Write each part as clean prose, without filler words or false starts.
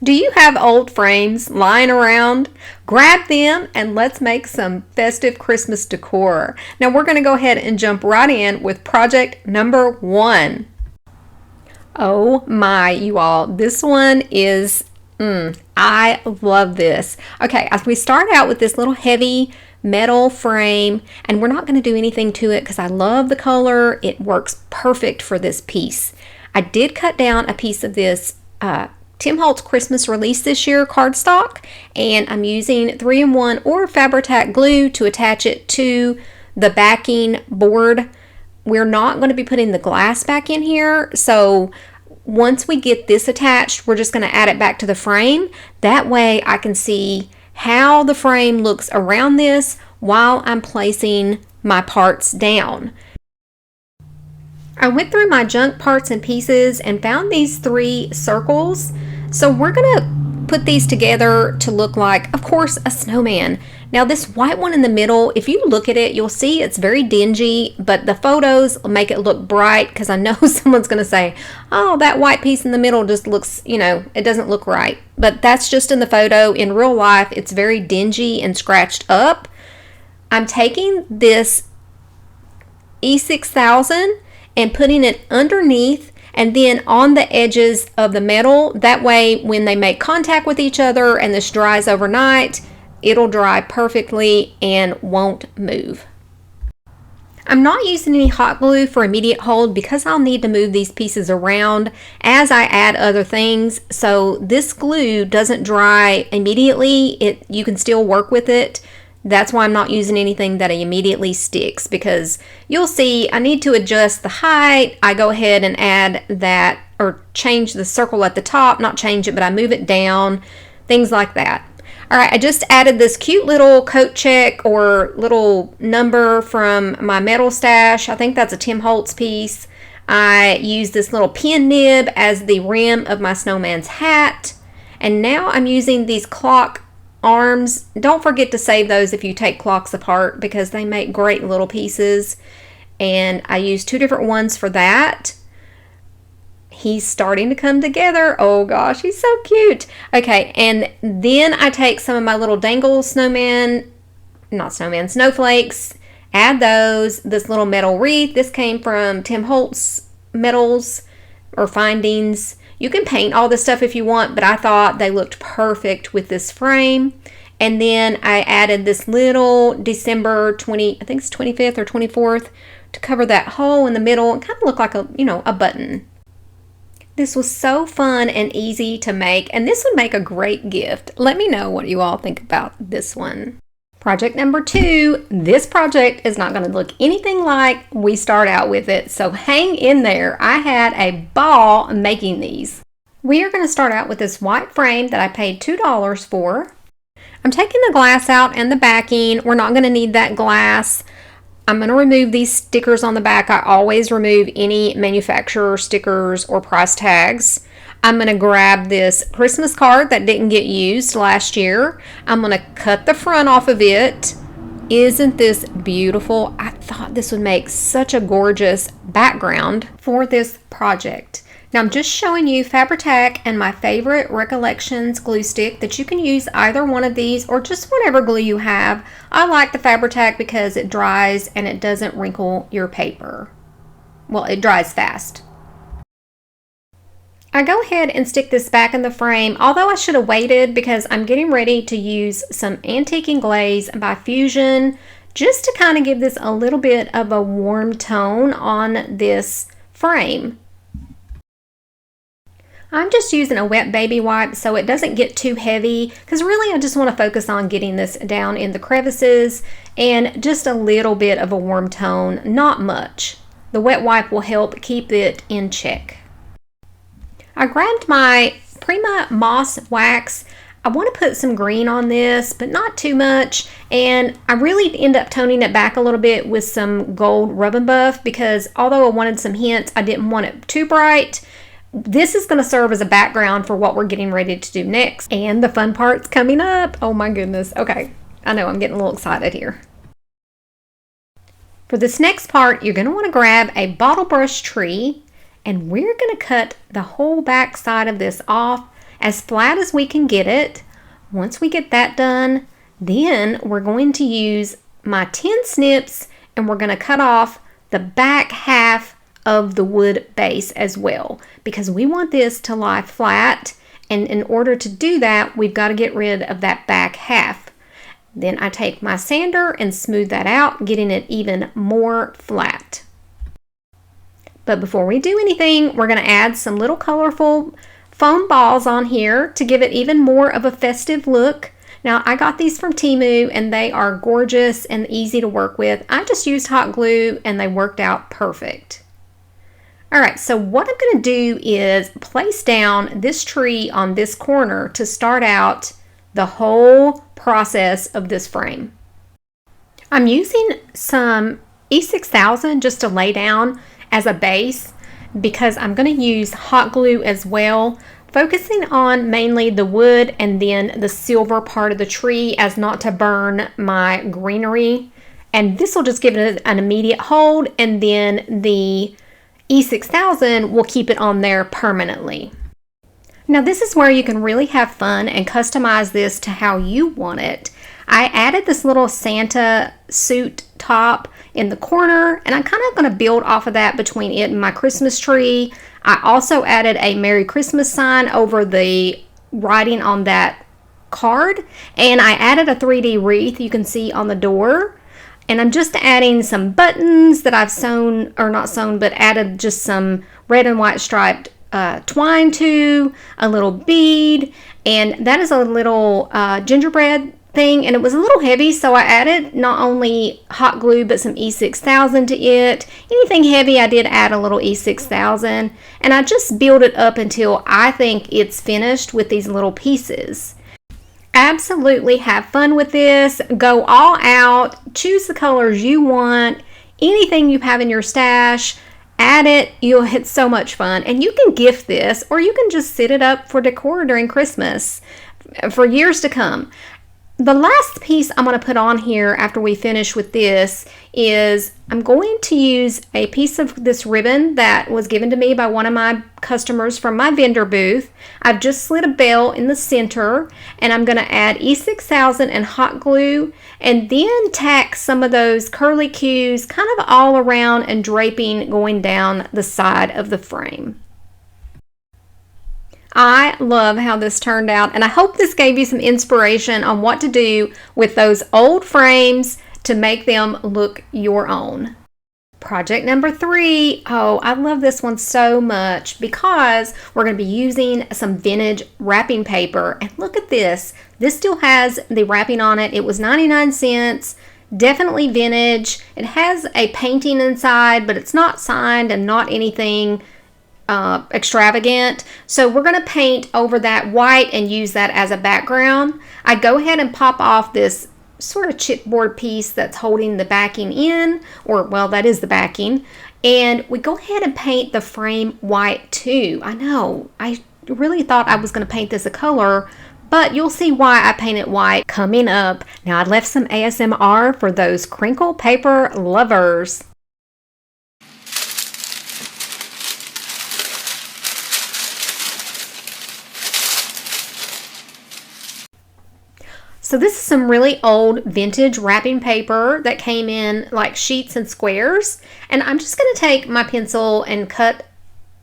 Do you have old frames lying around? Grab them and let's make some festive Christmas decor. Now we're going to go ahead and jump right in with project number 1. Oh my, you all, this one is, I love this. Okay, as we start out with this little heavy metal frame, and we're not going to do anything to it because I love the color. It works perfect for this piece. I did cut down a piece of this Tim Holtz Christmas release this year cardstock, and I'm using 3-in-1 or Fabri-Tac glue to attach it to the backing board. We're not going to be putting the glass back in here, so once we get this attached, we're just going to add it back to the frame. That way I can see how the frame looks around this while I'm placing my parts down. I went through my junk parts and pieces and found these 3 circles. So we're going to put these together to look like, of course, a snowman. Now this white one in the middle, if you look at it, you'll see it's very dingy, but the photos make it look bright because I know someone's going to say, oh, that white piece in the middle just looks, it doesn't look right. But that's just in the photo. In real life, it's very dingy and scratched up. I'm taking this E6000 and putting it underneath and then on the edges of the metal. That way when they make contact with each other and this dries overnight, it'll dry perfectly and won't move. I'm not using any hot glue for immediate hold because I'll need to move these pieces around as I add other things. So this glue doesn't dry immediately. You can still work with it. That's why I'm not using anything that immediately sticks, because you'll see I need to adjust the height. I go ahead and add that or change the circle at the top, not change it, but I move it down, things like that. All right, I just added this cute little coat check or little number from my metal stash. I think that's a Tim Holtz piece. I use this little pin nib as the rim of my snowman's hat. And now I'm using these clock arms. Don't forget to save those if you take clocks apart because they make great little pieces. And I use 2 different ones for that. He's starting to come together. Oh gosh, he's so cute. Okay, and then I take some of my little dangle snowflakes, add those, this little metal wreath. This came from Tim Holtz Metals or Findings. You can paint all this stuff if you want, but I thought they looked perfect with this frame. And then I added this little December 25th or 24th to cover that hole in the middle and kind of look like a button. This was so fun and easy to make, and this would make a great gift. Let me know what you all think about this one. Project number 2, this project is not going to look anything like we start out with it, so hang in there. I had a ball making these. We are going to start out with this white frame that I paid $2 for. I'm taking the glass out and the backing. We're not going to need that glass. I'm going to remove these stickers on the back. I always remove any manufacturer stickers or price tags. I'm going to grab this Christmas card that didn't get used last year. I'm going to cut the front off of it. Isn't this beautiful? I thought this would make such a gorgeous background for this project. Now I'm just showing you Fabri-Tac and my favorite Recollections glue stick that you can use either one of these or just whatever glue you have. I like the Fabri-Tac because it dries and it doesn't wrinkle your paper. Well, it dries fast. I go ahead and stick this back in the frame, although I should have waited because I'm getting ready to use some Antique and Glaze by Fusion just to kind of give this a little bit of a warm tone on this frame. I'm just using a wet baby wipe so it doesn't get too heavy because really I just want to focus on getting this down in the crevices and just a little bit of a warm tone, not much. The wet wipe will help keep it in check. I grabbed my Prima Moss Wax. I want to put some green on this, but not too much. And I really end up toning it back a little bit with some gold Rub and Buff because although I wanted some hints, I didn't want it too bright. This is going to serve as a background for what we're getting ready to do next. And the fun part's coming up. Oh my goodness. Okay, I know I'm getting a little excited here. For this next part, you're going to want to grab a bottle brush tree and we're going to cut the whole back side of this off as flat as we can get it. Once we get that done, then we're going to use my 10 snips and we're going to cut off the back half of the wood base as well, because we want this to lie flat, and in order to do that, we've got to get rid of that back half. Then I take my sander and smooth that out, getting it even more flat. But before we do anything, we're going to add some little colorful foam balls on here to give it even more of a festive look. Now, I got these from Temu and they are gorgeous and easy to work with. I just used hot glue and they worked out perfect. All right, so what I'm going to do is place down this tree on this corner to start out the whole process of this frame. I'm using some E6000 just to lay down as a base because I'm going to use hot glue as well, focusing on mainly the wood and then the silver part of the tree as not to burn my greenery. And this will just give it an immediate hold, and then the E6000 will keep it on there permanently. Now this is where you can really have fun and customize this to how you want it. I added this little Santa suit top in the corner, and I'm kind of going to build off of that between it and my Christmas tree. I also added a Merry Christmas sign over the writing on that card, and I added a 3D wreath you can see on the door. And I'm just adding some buttons that I've sewn, or not sewn, but added just some red and white striped twine to, a little bead, and that is a little gingerbread thing, and it was a little heavy, so I added not only hot glue but some E6000 to it. Anything heavy, I did add a little E6000, and I just build it up until I think it's finished with these little pieces. Absolutely have fun with this. Go all out. Choose the colors you want. Anything you have in your stash, add it. You'll have so much fun. And you can gift this, or you can just sit it up for decor during Christmas for years to come. The last piece I'm going to put on here after we finish with this is I'm going to use a piece of this ribbon that was given to me by one of my customers from my vendor booth. I've just slid a bell in the center, and I'm going to add E6000 and hot glue, and then tack some of those curly cues kind of all around and draping going down the side of the frame. I love how this turned out, and I hope this gave you some inspiration on what to do with those old frames to make them look your own. Project number 3. Oh, I love this one so much because we're going to be using some vintage wrapping paper. And look at this. This still has the wrapping on it. It was 99 cents. Definitely vintage. It has a painting inside, but it's not signed and not anything extravagant. So we're going to paint over that white and use that as a background. I go ahead and pop off this sort of chipboard piece that's holding the backing in, or well, that is the backing, and we go ahead and paint the frame white too. I know, I really thought I was going to paint this a color, but you'll see why I painted white coming up. Now I left some ASMR for those crinkle paper lovers. So this is some really old vintage wrapping paper that came in like sheets and squares. And I'm just going to take my pencil and cut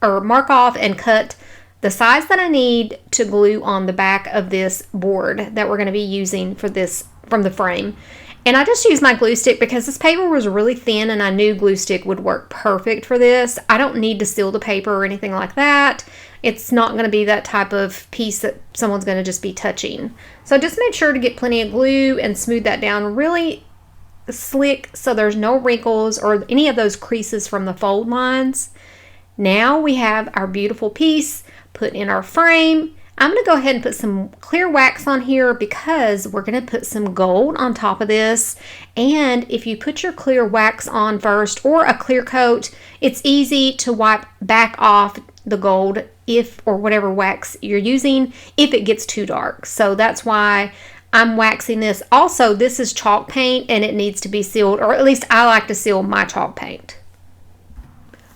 or mark off and cut the size that I need to glue on the back of this board that we're going to be using for this from the frame. And I just used my glue stick because this paper was really thin and I knew glue stick would work perfect for this. I don't need to seal the paper or anything like that. It's not going to be that type of piece that someone's going to just be touching. So just make sure to get plenty of glue and smooth that down really slick so there's no wrinkles or any of those creases from the fold lines. Now we have our beautiful piece put in our frame. I'm going to go ahead and put some clear wax on here because we're going to put some gold on top of this. And if you put your clear wax on first or a clear coat, it's easy to wipe back off the gold if or whatever wax you're using if it gets too dark. So that's why I'm waxing this. Also, this is chalk paint and it needs to be sealed, or at least I like to seal my chalk paint.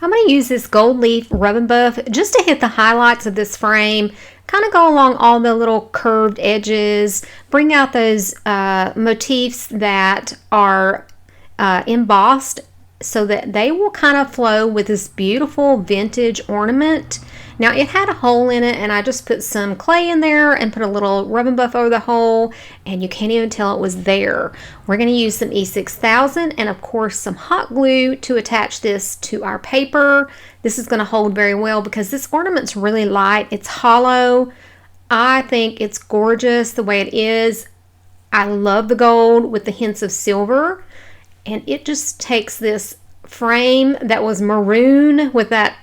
I'm going to use this gold leaf rub and buff just to hit the highlights of this frame, kind of go along all the little curved edges, bring out those motifs that are embossed so that they will kind of flow with this beautiful vintage ornament. Now it had a hole in it and I just put some clay in there and put a little rub and buff over the hole, and you can't even tell it was there. We're going to use some E6000 and of course some hot glue to attach this to our paper. This is going to hold very well because this ornament's really light. It's hollow. I think it's gorgeous the way it is. I love the gold with the hints of silver, and it just takes this frame that was maroon with that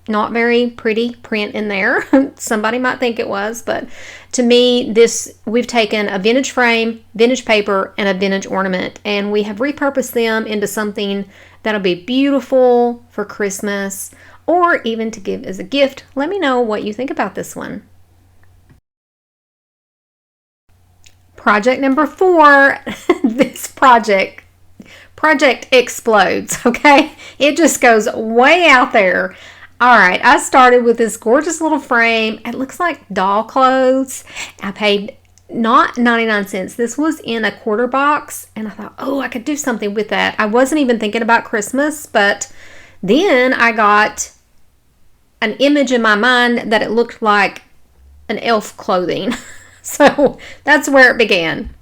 not very pretty print in there. Somebody might think it was, but to me, this, we've taken a vintage frame, vintage paper, and a vintage ornament, and we have repurposed them into something that'll be beautiful for Christmas or even to give as a gift. Let me know what you think about this one. Project number 4, this project explodes, okay? It just goes way out there. All right, I started with this gorgeous little frame. It looks like doll clothes. I paid not 99 cents. This was in a quarter box, and I thought, oh, I could do something with that. I wasn't even thinking about Christmas, but then I got an image in my mind that it looked like an elf clothing. So that's where it began.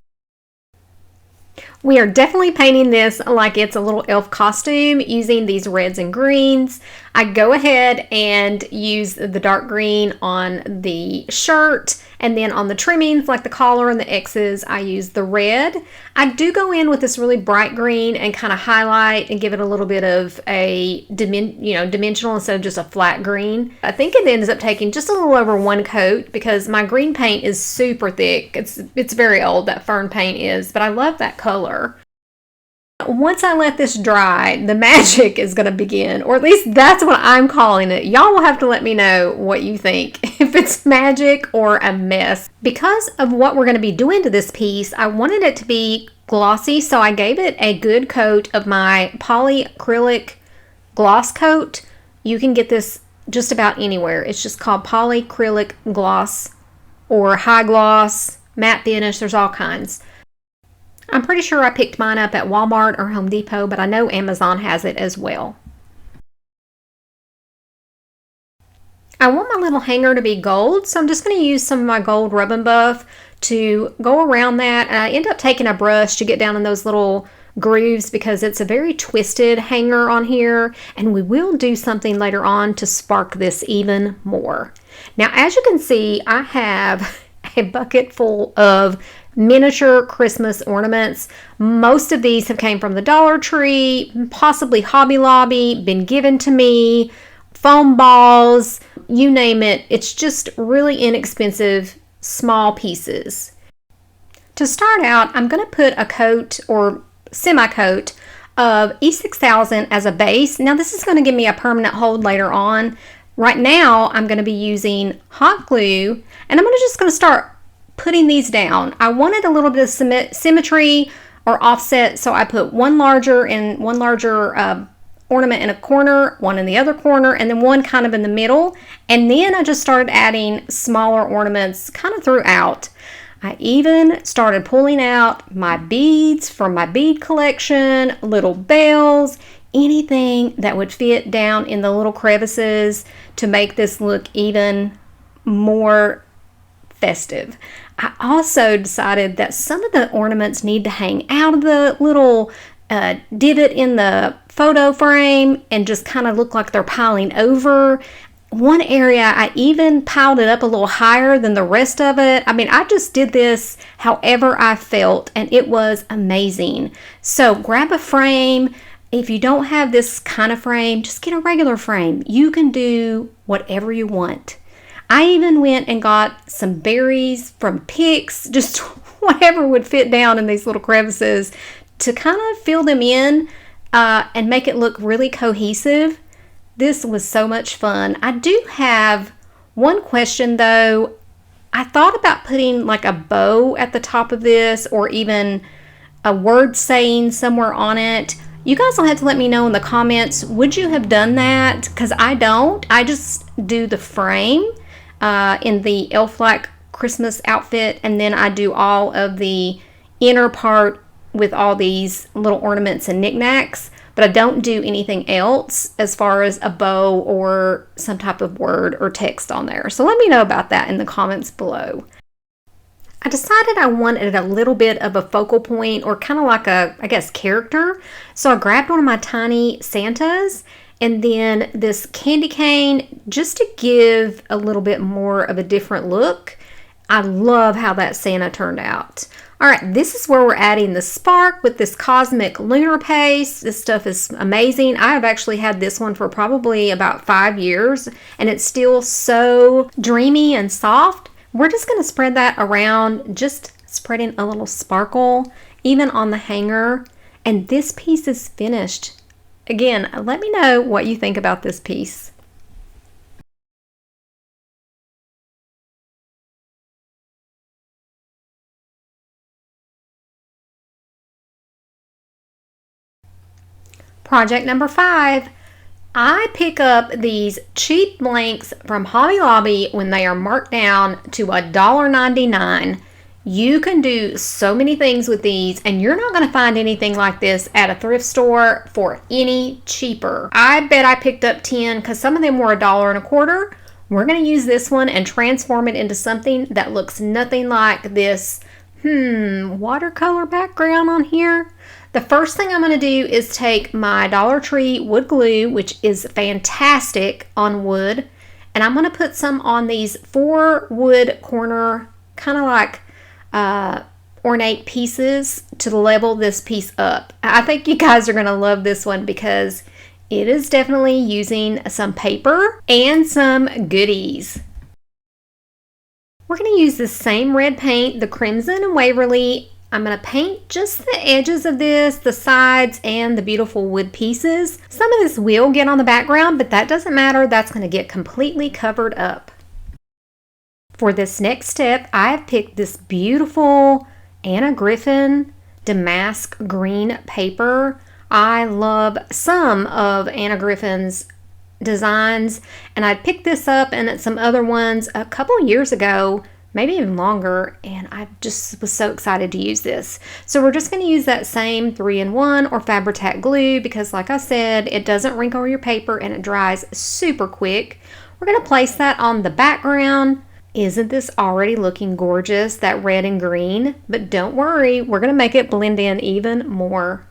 We are definitely painting this like it's a little elf costume using these reds and greens. I go ahead and use the dark green on the shirt, and then on the trimmings like the collar and the X's I use the red. I do go in with this really bright green and kind of highlight and give it a little bit of a dimensional instead of just a flat green. I think it ends up taking just a little over 1 coat because my green paint is super thick. It's very old, that fern paint is, but I love that color. Once I let this dry, the magic is going to begin, or at least that's what I'm calling it. Y'all will have to let me know what you think, if it's magic or a mess. Because of what we're going to be doing to this piece, I wanted it to be glossy, so I gave it a good coat of my polyacrylic gloss coat. You can get this just about anywhere. It's just called polyacrylic gloss or high gloss, matte finish, there's all kinds. I'm pretty sure I picked mine up at Walmart or Home Depot, but I know Amazon has it as well. I want my little hanger to be gold, so I'm just going to use some of my gold rub and buff to go around that. And I end up taking a brush to get down in those little grooves because it's a very twisted hanger on here, and we will do something later on to spark this even more. Now, as you can see, I have a bucket full of miniature Christmas ornaments. Most of these have came from the Dollar Tree, possibly Hobby Lobby, been given to me, foam balls, you name it. It's just really inexpensive, small pieces. To start out, I'm going to put a coat or semi-coat of E6000 as a base. Now this is going to give me a permanent hold later on. Right now, I'm going to be using hot glue, and I'm just going to start putting these down. I wanted a little bit of symmetry or offset, so I put one larger ornament in a corner, one in the other corner, and then one kind of in the middle. And then I just started adding smaller ornaments kind of throughout. I even started pulling out my beads from my bead collection, little bells, anything that would fit down in the little crevices to make this look even more festive. I also decided that some of the ornaments need to hang out of the little divot in the photo frame and just kind of look like they're piling over. One area, I even piled it up a little higher than the rest of it. I mean, I just did this however I felt, and it was amazing. So grab a frame. If you don't have this kind of frame, just get a regular frame. You can do whatever you want. I even went and got some berries from picks, just whatever would fit down in these little crevices to kind of fill them in and make it look really cohesive. This was so much fun. I do have one question though. I thought about putting like a bow at the top of this or even a word saying somewhere on it. You guys will have to let me know in the comments, would you have done that? Because I don't. I just do the frame in the elf-like Christmas outfit, and then I do all of the inner part with all these little ornaments and knickknacks, but I don't do anything else as far as a bow or some type of word or text on there. So let me know about that in the comments below. I decided I wanted a little bit of a focal point, or kind of like a, I guess, character. So I grabbed one of my tiny Santas and then this candy cane just to give a little bit more of a different look. I love how that Santa turned out. All right, this is where we're adding the spark with this cosmic lunar paste. This stuff is amazing. I have actually had this one for probably about 5 years, and it's still so dreamy and soft. We're just going to spread that around, just spreading a little sparkle, even on the hanger. And this piece is finished. Again, let me know what you think about this piece. Project number 5. I pick up these cheap blanks from Hobby Lobby when they are marked down to $1.99. You can do so many things with these, and you're not going to find anything like this at a thrift store for any cheaper. I bet I picked up 10 because some of them were $1.25. We're going to use this one and transform it into something that looks nothing like this watercolor background on here. The first thing I'm going to do is take my Dollar Tree wood glue, which is fantastic on wood, and I'm going to put some on these 4 wood corner, kind of like ornate pieces to level this piece up. I think you guys are going to love this one because it is definitely using some paper and some goodies. We're going to use the same red paint, the Crimson and Waverly. I'm going to paint just the edges of this, the sides, and the beautiful wood pieces. Some of this will get on the background, but that doesn't matter. That's going to get completely covered up. For this next step, I have picked this beautiful Anna Griffin damask green paper. I love some of Anna Griffin's designs, and I picked this up and some other ones a couple years ago, maybe even longer, and I just was so excited to use this. So we're just going to use that same 3-in-1 or Fabri-Tac glue because, like I said, it doesn't wrinkle your paper and it dries super quick. We're going to place that on the background. Isn't this already looking gorgeous, that red and green? But don't worry, we're going to make it blend in even more.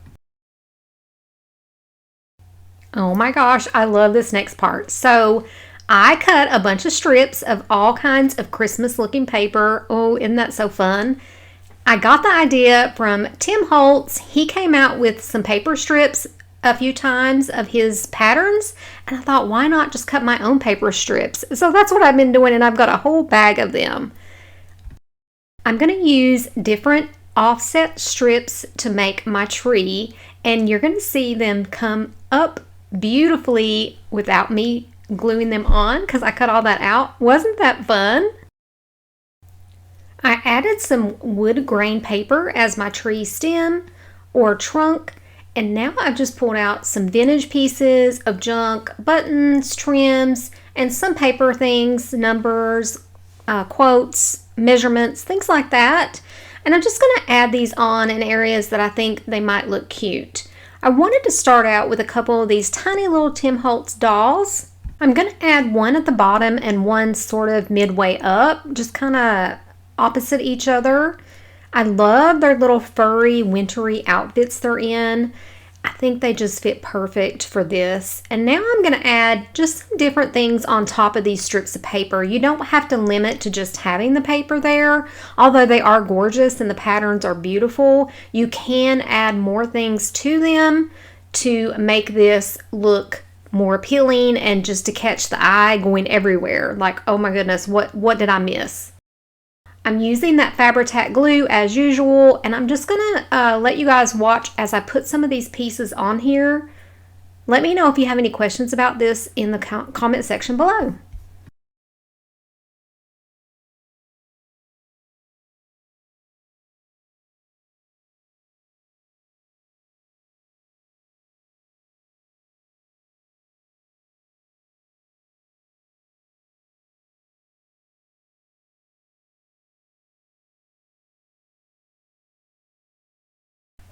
Oh my gosh, I love this next part. So I cut a bunch of strips of all kinds of Christmas looking paper. Oh, isn't that so fun? I got the idea from Tim Holtz. He came out with some paper strips a few times of his patterns, and I thought, why not just cut my own paper strips? So that's what I've been doing, and I've got a whole bag of them. I'm going to use different offset strips to make my tree, and you're going to see them come up beautifully without me gluing them on because I cut all that out. Wasn't that fun? I added some wood grain paper as my tree stem or trunk, and now I've just pulled out some vintage pieces of junk, buttons, trims, and some paper things, numbers, quotes, measurements, things like that. And I'm just going to add these on in areas that I think they might look cute. I wanted to start out with a couple of these tiny little Tim Holtz dolls. I'm going to add one at the bottom and one sort of midway up, just kind of opposite each other. I love their little furry, wintry outfits they're in. I think they just fit perfect for this. And now I'm going to add just some different things on top of these strips of paper. You don't have to limit to just having the paper there. Although they are gorgeous and the patterns are beautiful, you can add more things to them to make this look more appealing and just to catch the eye going everywhere. Like, oh my goodness, what did I miss? I'm using that Fabri-Tac glue as usual, and I'm just gonna let you guys watch as I put some of these pieces on here. Let me know if you have any questions about this in the comment section below.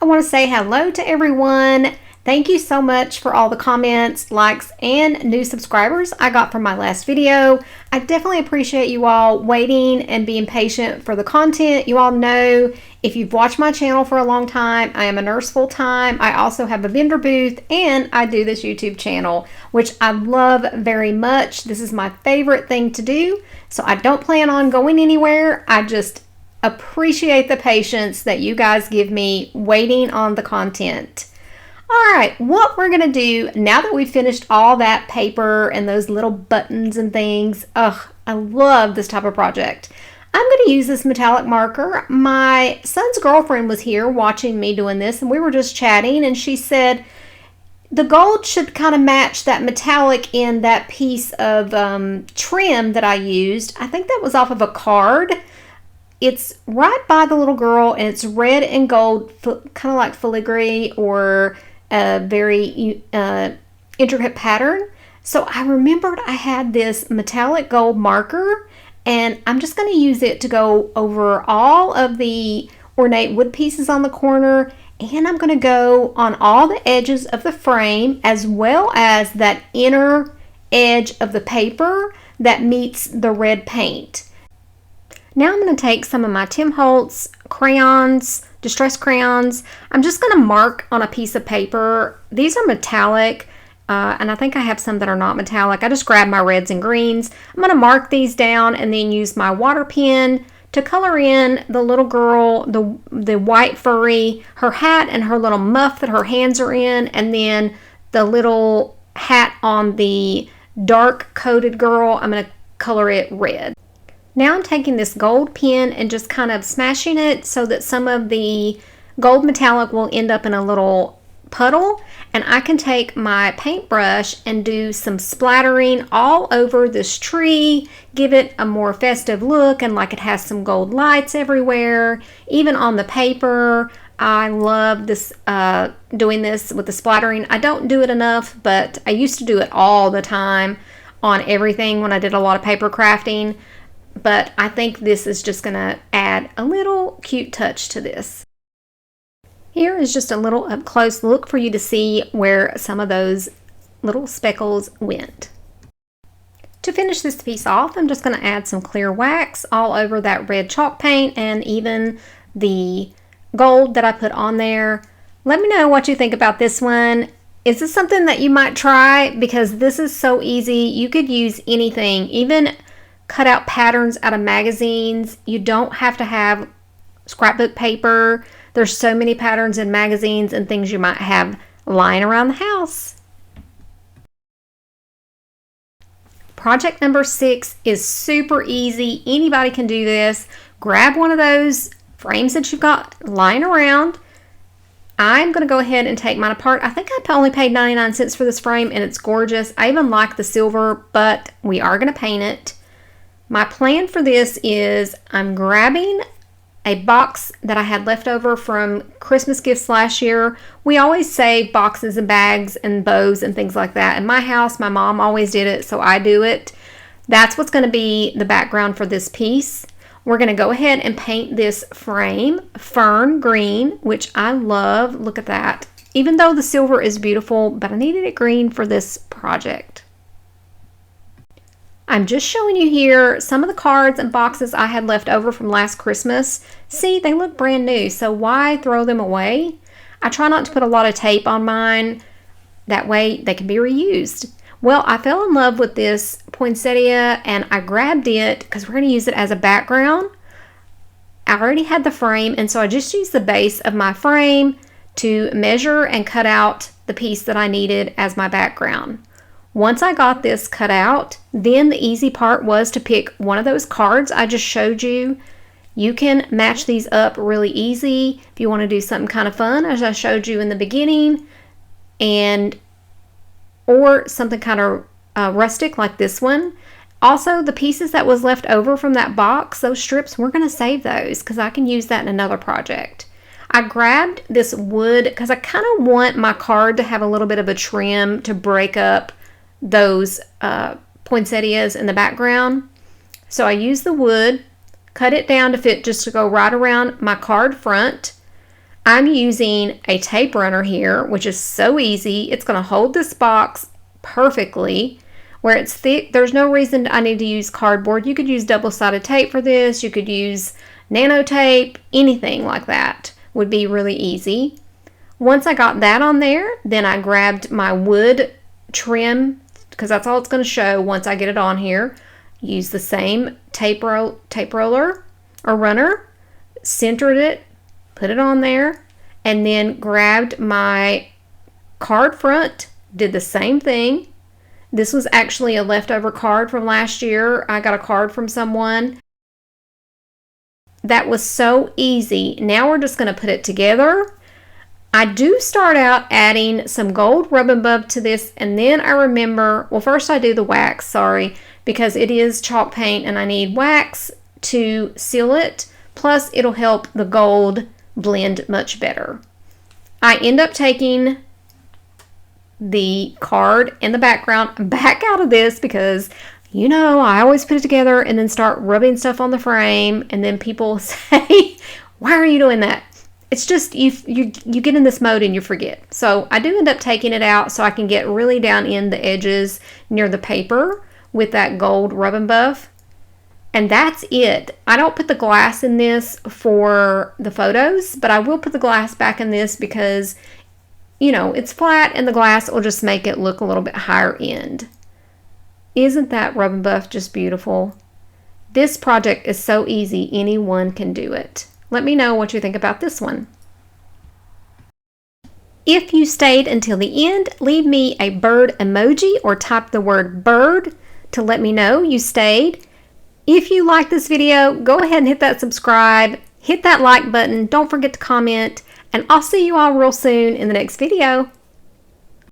want to say hello to everyone. Thank you so much for all the comments, likes, and new subscribers I got from my last video. I definitely appreciate you all waiting and being patient for the content. You all know, if you've watched my channel for a long time, I am a nurse full-time. I also have a vendor booth, and I do this YouTube channel, which I love very much. This is my favorite thing to do, so I don't plan on going anywhere. I just appreciate the patience that you guys give me waiting on the content. All right, what we're gonna do now that we've finished all that paper and those little buttons and things, I love this type of project. I'm gonna use this metallic marker. My son's girlfriend was here watching me doing this, and we were just chatting, and she said the gold should kind of match that metallic in that piece of trim that I used. I think that was off of a card. It's right by the little girl, and it's red and gold, kind of like filigree or a very intricate pattern. So I remembered I had this metallic gold marker, and I'm just going to use it to go over all of the ornate wood pieces on the corner, and I'm going to go on all the edges of the frame as well as that inner edge of the paper that meets the red paint. Now I'm going to take some of my Tim Holtz crayons, distress crayons. I'm just going to mark on a piece of paper. These are metallic, and I think I have some that are not metallic. I just grabbed my reds and greens. I'm going to mark these down and then use my water pen to color in the little girl, the white furry, her hat and her little muff that her hands are in, and then the little hat on the dark coated girl. I'm going to color it red. Now I'm taking this gold pen and just kind of smashing it so that some of the gold metallic will end up in a little puddle, and I can take my paintbrush and do some splattering all over this tree, give it a more festive look and like it has some gold lights everywhere, even on the paper. I love this, doing this with the splattering. I don't do it enough, but I used to do it all the time on everything when I did a lot of paper crafting. But I think this is just going to add a little cute touch to this. Here is just a little up close look for you to see where some of those little speckles went. To finish this piece off, I'm just going to add some clear wax all over that red chalk paint and even the gold that I put on there. Let me know what you think about this one. Is this something that you might try? Because this is so easy. You could use anything, even cut out patterns out of magazines. You don't have to have scrapbook paper. There's so many patterns in magazines and things you might have lying around the house. Project number 6 is super easy. Anybody can do this. Grab one of those frames that you've got lying around. I'm going to go ahead and take mine apart. I think I only paid 99 cents for this frame, and it's gorgeous. I even like the silver, but we are going to paint it. My plan for this is I'm grabbing a box that I had left over from Christmas gifts last year. We always save boxes and bags and bows and things like that. In my house, my mom always did it, so I do it. That's what's going to be the background for this piece. We're going to go ahead and paint this frame fern green, which I love. Look at that. Even though the silver is beautiful, but I needed it green for this project. I'm just showing you here some of the cards and boxes I had left over from last Christmas. See, they look brand new, so why throw them away? I try not to put a lot of tape on mine. That way they can be reused. Well, I fell in love with this poinsettia, and I grabbed it because we're going to use it as a background. I already had the frame, and so I just used the base of my frame to measure and cut out the piece that I needed as my background. Once I got this cut out, then the easy part was to pick one of those cards I just showed you. You can match these up really easy if you want to do something kind of fun, as I showed you in the beginning, or something kind of rustic like this one. Also, the pieces that was left over from that box, those strips, we're going to save those because I can use that in another project. I grabbed this wood because I kind of want my card to have a little bit of a trim to break up those poinsettias in the background. So I used the wood, cut it down to fit just to go right around my card front. I'm using a tape runner here, which is so easy. It's going to hold this box perfectly. Where it's thick, there's no reason I need to use cardboard. You could use double-sided tape for this. You could use nano tape, anything like that would be really easy. Once I got that on there, then I grabbed my wood trim, because that's all it's going to show once I get it on here. Use the same tape roller or runner, centered it, put it on there, and then grabbed my card front, did the same thing. This was actually a leftover card from last year. I got a card from someone. That was so easy. Now we're just going to put it together. I do start out adding some gold rub and bub to this, and then I remember, well, first I do the wax, sorry, because it is chalk paint and I need wax to seal it. Plus, it'll help the gold blend much better. I end up taking the card and the background back out of this because, you know, I always put it together and then start rubbing stuff on the frame, and then people say, why are you doing that? It's just you get in this mode and you forget. So I do end up taking it out so I can get really down in the edges near the paper with that gold rub and buff. And that's it. I don't put the glass in this for the photos, but I will put the glass back in this because, you know, it's flat and the glass will just make it look a little bit higher end. Isn't that rub and buff just beautiful? This project is so easy, anyone can do it. Let me know what you think about this one. If you stayed until the end, leave me a bird emoji or type the word bird to let me know you stayed. If you like this video, go ahead and hit that subscribe, hit that like button, don't forget to comment, and I'll see you all real soon in the next video.